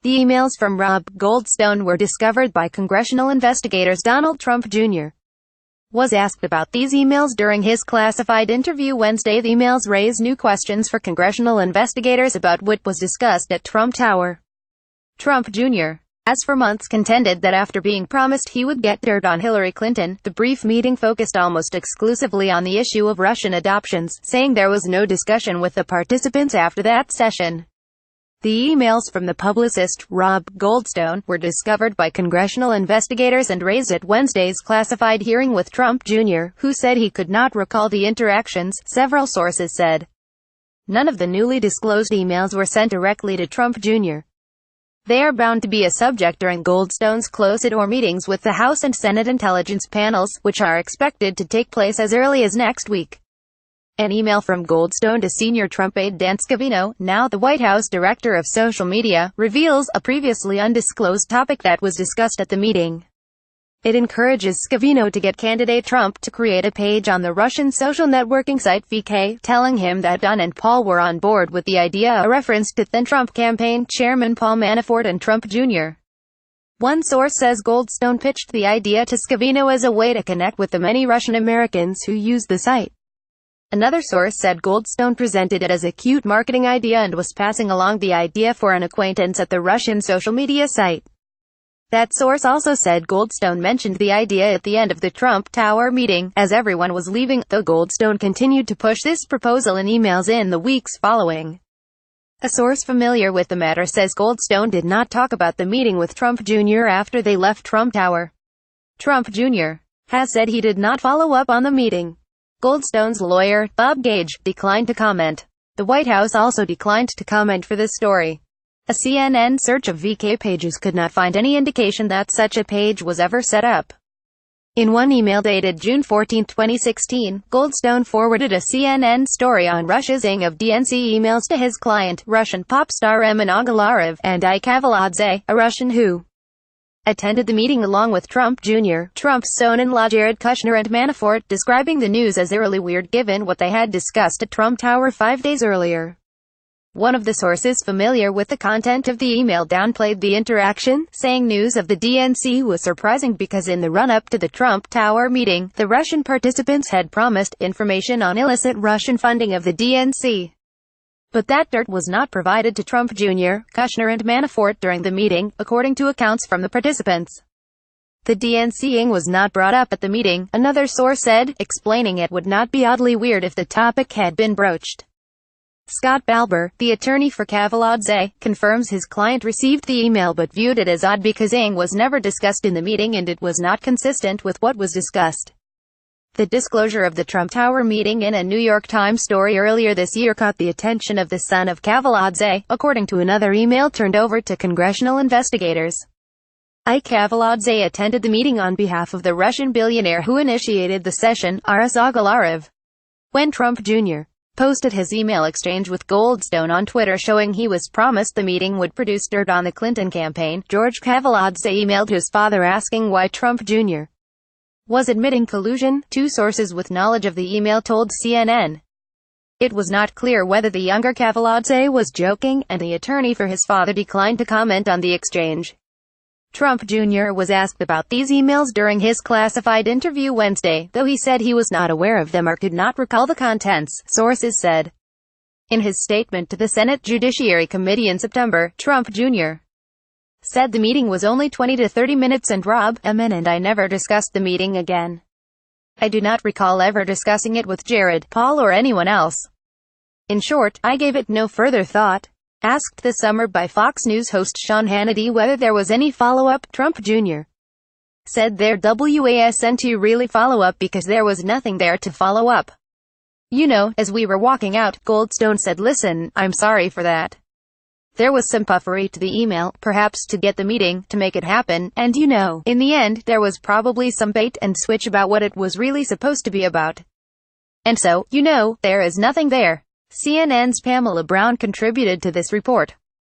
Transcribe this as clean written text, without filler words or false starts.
The emails from Rob Goldstone were discovered by congressional investigators. Donald Trump Jr. was asked about these emails during his classified interview Wednesday. The emails raise new questions for congressional investigators about what was discussed at Trump Tower. Trump Jr. has for months contended that after being promised he would get dirt on Hillary Clinton, the brief meeting focused almost exclusively on the issue of Russian adoptions, saying there was no discussion with the participants after that session. The emails from the publicist, Rob Goldstone, were discovered by congressional investigators and raised at Wednesday's classified hearing with Trump Jr., who said he could not recall the interactions, several sources said. None of the newly disclosed emails were sent directly to Trump Jr. They are bound to be a subject during Goldstone's closed-door meetings with the House and Senate intelligence panels, which are expected to take place as early as next week. An email from Goldstone to senior Trump aide Dan Scavino, now the White House director of social media, reveals a previously undisclosed topic that was discussed at the meeting. It encourages Scavino to get candidate Trump to create a page on the Russian social networking site VK, telling him that Don and Paul were on board with the idea, a reference to then-Trump campaign chairman Paul Manafort and Trump Jr. One source says Goldstone pitched the idea to Scavino as a way to connect with the many Russian Americans who use the site. Another source said Goldstone presented it as a cute marketing idea and was passing along the idea for an acquaintance at the Russian social media site. That source also said Goldstone mentioned the idea at the end of the Trump Tower meeting, as everyone was leaving, though Goldstone continued to push this proposal in emails in the weeks following. A source familiar with the matter says Goldstone did not talk about the meeting with Trump Jr. after they left Trump Tower. Trump Jr. has said he did not follow up on the meeting. Goldstone's lawyer, Bob Gage, declined to comment. The White House also declined to comment for this story. A CNN search of VK pages could not find any indication that such a page was ever set up. In one email dated June 14, 2016, Goldstone forwarded a CNN story on Russia's ing of DNC emails to his client, Russian pop star Emin Agalarov, and Ike Kavaladze, a Russian who attended the meeting along with Trump Jr., Trump's son-in-law Jared Kushner and Manafort, describing the news as eerily weird given what they had discussed at Trump Tower 5 days earlier. One of the sources familiar with the content of the email downplayed the interaction, saying news of the DNC was surprising because in the run-up to the Trump Tower meeting, the Russian participants had promised information on illicit Russian funding of the DNC. But that dirt was not provided to Trump Jr., Kushner and Manafort during the meeting, according to accounts from the participants. The DNC-ing was not brought up at the meeting, another source said, explaining it would not be oddly weird if the topic had been broached. Scott Balber, the attorney for Kavaladze, confirms his client received the email but viewed it as odd because ing was never discussed in the meeting and it was not consistent with what was discussed. The disclosure of the Trump Tower meeting in a New York Times story earlier this year caught the attention of the son of Kavaladze, according to another email turned over to congressional investigators. Ike Kavaladze attended the meeting on behalf of the Russian billionaire who initiated the session, Aras Agalarov. When Trump Jr. posted his email exchange with Goldstone on Twitter showing he was promised the meeting would produce dirt on the Clinton campaign, George Kavaladze emailed his father asking why Trump Jr. was admitting collusion, two sources with knowledge of the email told CNN. It was not clear whether the younger Kavaladze was joking, and the attorney for his father declined to comment on the exchange. Trump Jr. was asked about these emails during his classified interview Wednesday, though he said he was not aware of them or could not recall the contents, sources said. In his statement to the Senate Judiciary Committee in September, Trump Jr. said the meeting was only 20 to 30 minutes and Rob, Emin and I never discussed the meeting again. I do not recall ever discussing it with Jared, Paul or anyone else. In short, I gave it no further thought. Asked this summer by Fox News host Sean Hannity whether there was any follow-up, Trump Jr. said there wasn't really follow-up because there was nothing there to follow up. You know, as we were walking out, Goldstone said listen, I'm sorry for that. There was some puffery to the email, perhaps to get the meeting, to make it happen, and you know, in the end, there was probably some bait and switch about what it was really supposed to be about. And so, you know, there is nothing there. CNN's Pamela Brown contributed to this report.